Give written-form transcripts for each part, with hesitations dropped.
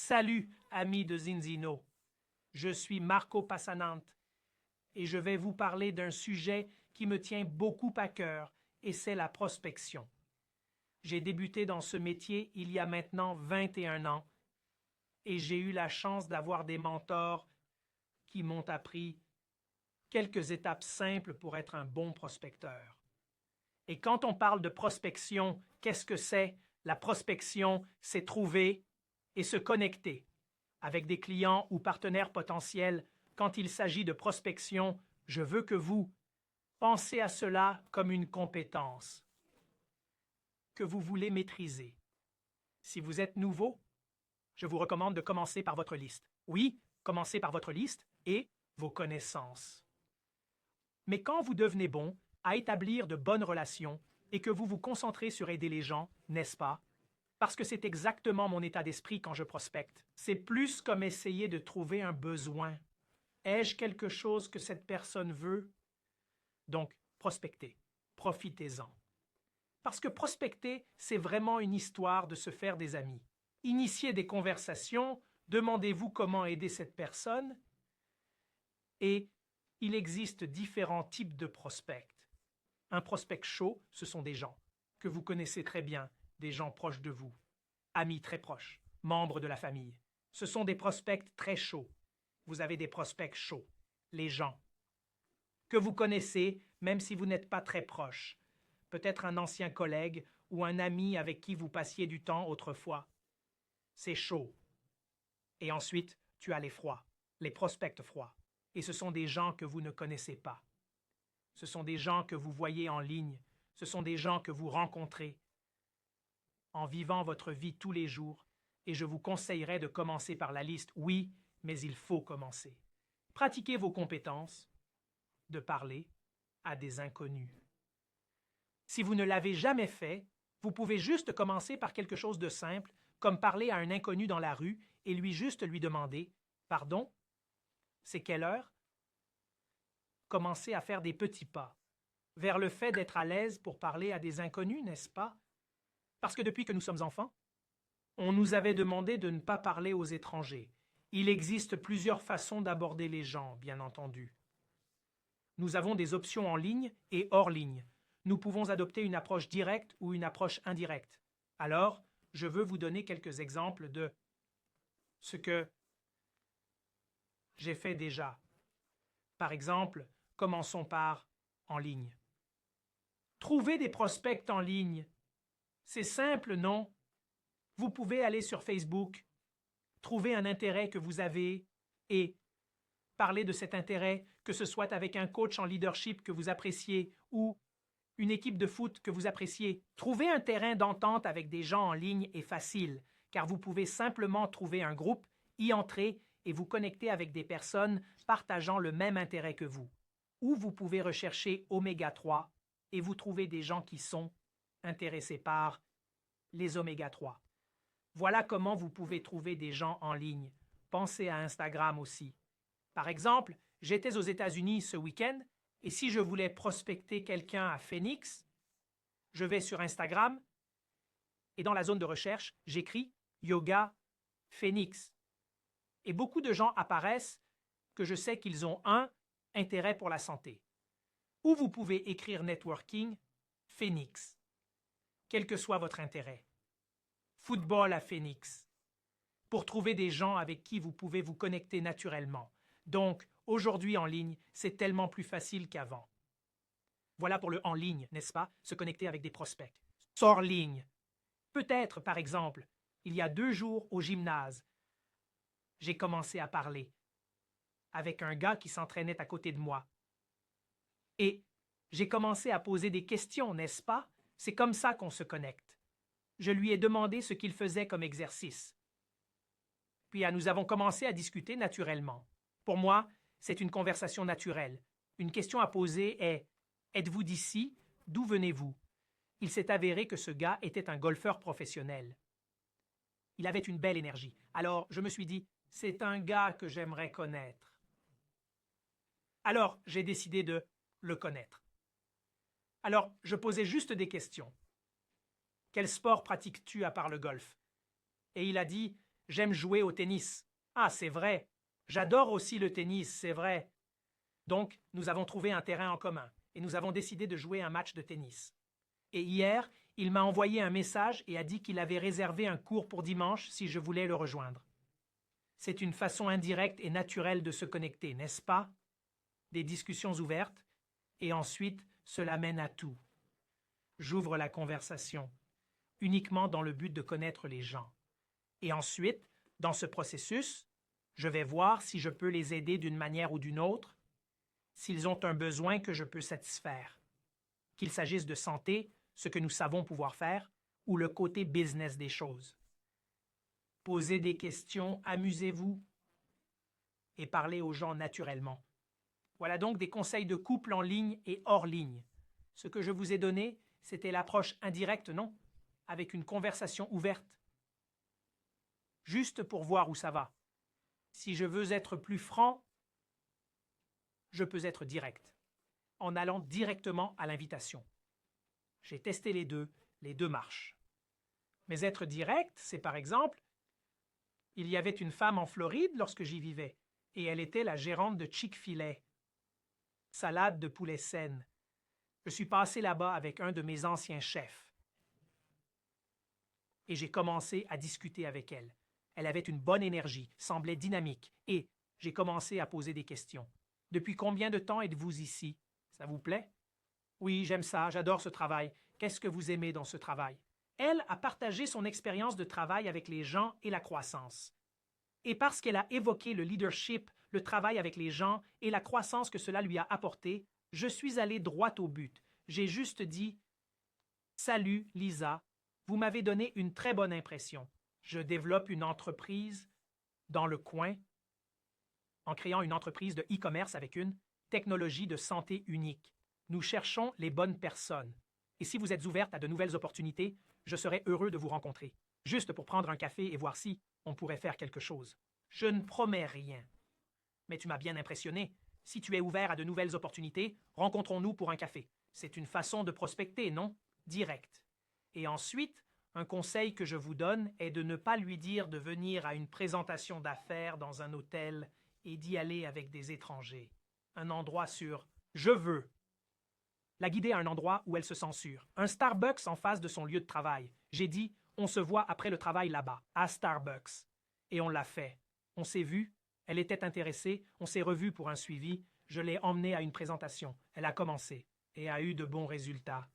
Salut, amis de Zinzino. Je suis Marco Passanante et je vais vous parler d'un sujet qui me tient beaucoup à cœur et c'est la prospection. J'ai débuté dans ce métier il y a maintenant 21 ans et j'ai eu la chance d'avoir des mentors qui m'ont appris quelques étapes simples pour être un bon prospecteur. Et quand on parle de prospection, qu'est-ce que c'est? La prospection, c'est trouver et se connecter avec des clients ou partenaires potentiels. Quand il s'agit de prospection, je veux que vous pensez à cela comme une compétence que vous voulez maîtriser. Si vous êtes nouveau, je vous recommande de commencer par votre liste. Oui, commencez par votre liste et vos connaissances. Mais quand vous devenez bon à établir de bonnes relations et que vous vous concentrez sur aider les gens, n'est-ce pas? Parce que c'est exactement mon état d'esprit quand je prospecte. C'est plus comme essayer de trouver un besoin. Ai-je quelque chose que cette personne veut? Donc, prospectez. Profitez-en. Parce que prospecter, c'est vraiment une histoire de se faire des amis. Initiez des conversations, demandez-vous comment aider cette personne. Et il existe différents types de prospects. Un prospect chaud, ce sont des gens que vous connaissez très bien, des gens proches de vous, amis très proches, membres de la famille. Ce sont des prospects très chauds. Vous avez des prospects chauds, les gens que vous connaissez même si vous n'êtes pas très proche. Peut-être un ancien collègue ou un ami avec qui vous passiez du temps autrefois. C'est chaud. Et ensuite, tu as les froids, les prospects froids. Et ce sont des gens que vous ne connaissez pas. Ce sont des gens que vous voyez en ligne. Ce sont des gens que vous rencontrez en vivant votre vie tous les jours. Et je vous conseillerais de commencer par la liste. Oui, mais il faut commencer. Pratiquez vos compétences de parler à des inconnus. Si vous ne l'avez jamais fait, vous pouvez juste commencer par quelque chose de simple, comme parler à un inconnu dans la rue et lui demander « Pardon? C'est quelle heure? » Commencez à faire des petits pas vers le fait d'être à l'aise pour parler à des inconnus, n'est-ce pas? Parce que depuis que nous sommes enfants, on nous avait demandé de ne pas parler aux étrangers. Il existe plusieurs façons d'aborder les gens, bien entendu. Nous avons des options en ligne et hors ligne. Nous pouvons adopter une approche directe ou une approche indirecte. Alors, je veux vous donner quelques exemples de ce que j'ai fait déjà. Par exemple, commençons par en ligne. Trouver des prospects en ligne. C'est simple, non? Vous pouvez aller sur Facebook, trouver un intérêt que vous avez et parler de cet intérêt, que ce soit avec un coach en leadership que vous appréciez ou une équipe de foot que vous appréciez. Trouver un terrain d'entente avec des gens en ligne est facile, car vous pouvez simplement trouver un groupe, y entrer et vous connecter avec des personnes partageant le même intérêt que vous. Ou vous pouvez rechercher Oméga 3 et vous trouvez des gens qui sont intéressés par les Oméga 3. Voilà comment vous pouvez trouver des gens en ligne. Pensez à Instagram aussi. Par exemple, j'étais aux États-Unis ce week-end et si je voulais prospecter quelqu'un à Phoenix, je vais sur Instagram et dans la zone de recherche, j'écris Yoga Phoenix. Et beaucoup de gens apparaissent que je sais qu'ils ont un intérêt pour la santé. Ou vous pouvez écrire Networking Phoenix, quel que soit votre intérêt. Football à Phoenix, pour trouver des gens avec qui vous pouvez vous connecter naturellement. Donc, aujourd'hui en ligne, c'est tellement plus facile qu'avant. Voilà pour le en ligne, n'est-ce pas? Se connecter avec des prospects. Hors ligne. Peut-être, par exemple, il y a 2 jours au gymnase, j'ai commencé à parler avec un gars qui s'entraînait à côté de moi. Et j'ai commencé à poser des questions, n'est-ce pas? C'est comme ça qu'on se connecte. Je lui ai demandé ce qu'il faisait comme exercice. Puis nous avons commencé à discuter naturellement. Pour moi, c'est une conversation naturelle. Une question à poser est « Êtes-vous d'ici? D'où venez-vous » Il s'est avéré que ce gars était un golfeur professionnel. Il avait une belle énergie. Alors, je me suis dit « C'est un gars que j'aimerais connaître. » Alors, j'ai décidé de le connaître. Alors, je posais juste des questions. « Quel sport pratiques-tu à part le golf ?» Et il a dit J'aime jouer au tennis. Ah, c'est vrai. J'adore aussi le tennis, c'est vrai. Donc, nous avons trouvé un terrain en commun et nous avons décidé de jouer un match de tennis. Et hier, il m'a envoyé un message et a dit qu'il avait réservé un cours pour dimanche si je voulais le rejoindre. C'est une façon indirecte et naturelle de se connecter, n'est-ce pas? Des discussions ouvertes, et ensuite cela mène à tout. J'ouvre la conversation, uniquement dans le but de connaître les gens. Et ensuite, dans ce processus, je vais voir si je peux les aider d'une manière ou d'une autre, s'ils ont un besoin que je peux satisfaire. Qu'il s'agisse de santé, ce que nous savons pouvoir faire, ou le côté business des choses. Posez des questions, amusez-vous et parlez aux gens naturellement. Voilà donc des conseils de couple en ligne et hors ligne. Ce que je vous ai donné, c'était l'approche indirecte, non? Avec une conversation ouverte. Juste pour voir où ça va. Si je veux être plus franc, je peux être direct, en allant directement à l'invitation. J'ai testé les deux marchent. Mais être direct, c'est par exemple, il y avait une femme en Floride lorsque j'y vivais, et elle était la gérante de Chick-fil-A. Salade de poulet saine. Je suis passé là-bas avec un de mes anciens chefs. Et j'ai commencé à discuter avec elle. Elle avait une bonne énergie, semblait dynamique, et j'ai commencé à poser des questions. Depuis combien de temps êtes-vous ici? Ça vous plaît? Oui, j'aime ça, j'adore ce travail. Qu'est-ce que vous aimez dans ce travail? Elle a partagé son expérience de travail avec les gens et la croissance. Et parce qu'elle a évoqué le leadership, le travail avec les gens et la croissance que cela lui a apporté, je suis allé droit au but. J'ai juste dit « Salut, Lisa, vous m'avez donné une très bonne impression. Je développe une entreprise dans le coin en créant une entreprise de e-commerce avec une technologie de santé unique. Nous cherchons les bonnes personnes. Et si vous êtes ouverte à de nouvelles opportunités, je serais heureux de vous rencontrer, juste pour prendre un café et voir si on pourrait faire quelque chose. Je ne promets rien. Mais tu m'as bien impressionné. Si tu es ouvert à de nouvelles opportunités, rencontrons-nous pour un café. C'est une façon de prospecter, non? Direct. Et ensuite, un conseil que je vous donne est de ne pas lui dire de venir à une présentation d'affaires dans un hôtel et d'y aller avec des étrangers. Un endroit sur « je veux ». La guider à un endroit où elle se sent sûre. Un Starbucks en face de son lieu de travail. J'ai dit « on se voit après le travail là-bas, à Starbucks ». Et on l'a fait. On s'est vu, elle était intéressée, on s'est revus pour un suivi, je l'ai emmenée à une présentation. Elle a commencé et a eu de bons résultats.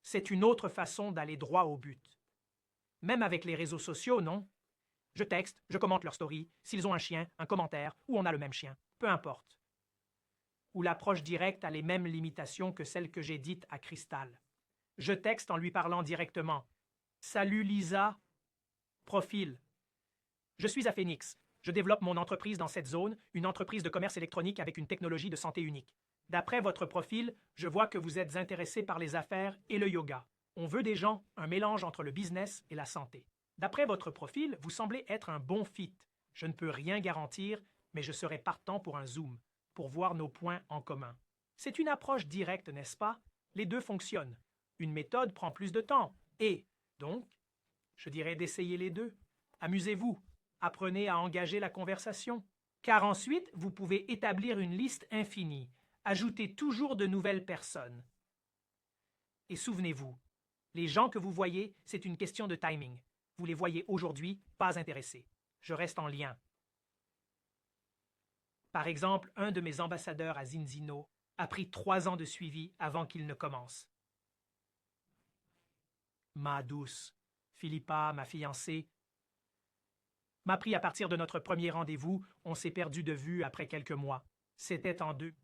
C'est une autre façon d'aller droit au but. Même avec les réseaux sociaux, non? Je texte, je commente leur story, s'ils ont un chien, un commentaire, ou on a le même chien, peu importe. Ou l'approche directe a les mêmes limitations que celles que j'ai dites à Crystal. Je texte en lui parlant directement. Salut Lisa. Profil. Je suis à Phoenix. Je développe mon entreprise dans cette zone, une entreprise de commerce électronique avec une technologie de santé unique. D'après votre profil, je vois que vous êtes intéressé par les affaires et le yoga. On veut des gens, un mélange entre le business et la santé. D'après votre profil, vous semblez être un bon fit. Je ne peux rien garantir, mais je serai partant pour un Zoom, pour voir nos points en commun. C'est une approche directe, n'est-ce pas? Les deux fonctionnent. Une méthode prend plus de temps. Et, donc, je dirais d'essayer les deux. Amusez-vous. Apprenez à engager la conversation. Car ensuite, vous pouvez établir une liste infinie. Ajoutez toujours de nouvelles personnes. Et souvenez-vous, les gens que vous voyez, c'est une question de timing. Vous les voyez aujourd'hui, pas intéressés. Je reste en lien. Par exemple, un de mes ambassadeurs à Zinzino a pris 3 ans de suivi avant qu'il ne commence. Ma douce, Philippa, ma fiancée, m'a pris à partir de notre premier rendez-vous, on s'est perdu de vue après quelques mois. C'était en 2.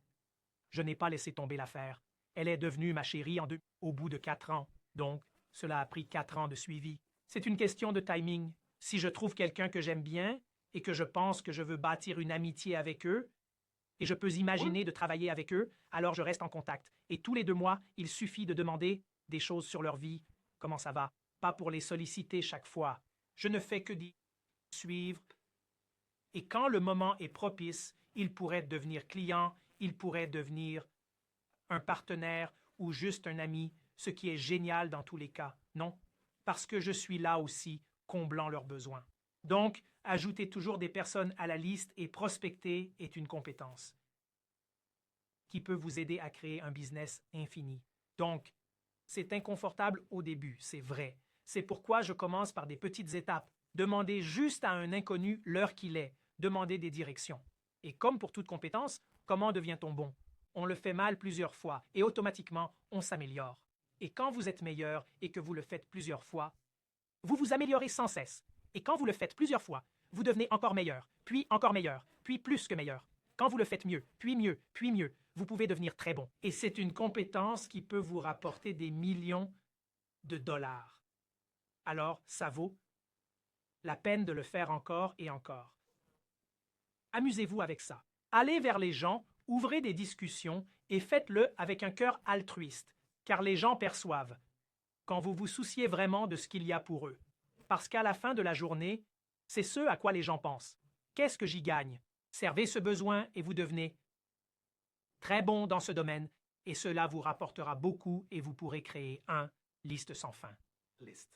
Je n'ai pas laissé tomber l'affaire. Elle est devenue ma chérie en 2, au bout de 4 ans. Donc, cela a pris 4 ans de suivi. C'est une question de timing. Si je trouve quelqu'un que j'aime bien et que je pense que je veux bâtir une amitié avec eux, et je peux imaginer de travailler avec eux, alors je reste en contact. Et tous les 2 mois, il suffit de demander des choses sur leur vie. Comment ça va? Pas pour les solliciter chaque fois. Je ne fais que suivre. Et quand le moment est propice, il pourrait devenir client, il pourrait devenir un partenaire ou juste un ami, ce qui est génial dans tous les cas, non? Parce que je suis là aussi, comblant leurs besoins. Donc, ajouter toujours des personnes à la liste et prospecter est une compétence qui peut vous aider à créer un business infini. Donc, c'est inconfortable au début, c'est vrai. C'est pourquoi je commence par des petites étapes. Demandez juste à un inconnu l'heure qu'il est. Demandez des directions. Et comme pour toute compétence, comment devient-on bon? On le fait mal plusieurs fois et automatiquement, on s'améliore. Et quand vous êtes meilleur et que vous le faites plusieurs fois, vous vous améliorez sans cesse. Et quand vous le faites plusieurs fois, vous devenez encore meilleur, puis plus que meilleur. Quand vous le faites mieux, puis mieux, vous pouvez devenir très bon. Et c'est une compétence qui peut vous rapporter des millions de dollars. Alors, ça vaut la peine de le faire encore et encore. Amusez-vous avec ça. Allez vers les gens, ouvrez des discussions et faites-le avec un cœur altruiste, car les gens perçoivent quand vous vous souciez vraiment de ce qu'il y a pour eux. Parce qu'à la fin de la journée, c'est ce à quoi les gens pensent. Qu'est-ce que j'y gagne? Servez ce besoin et vous devenez très bon dans ce domaine et cela vous rapportera beaucoup et vous pourrez créer un liste sans fin. Liste.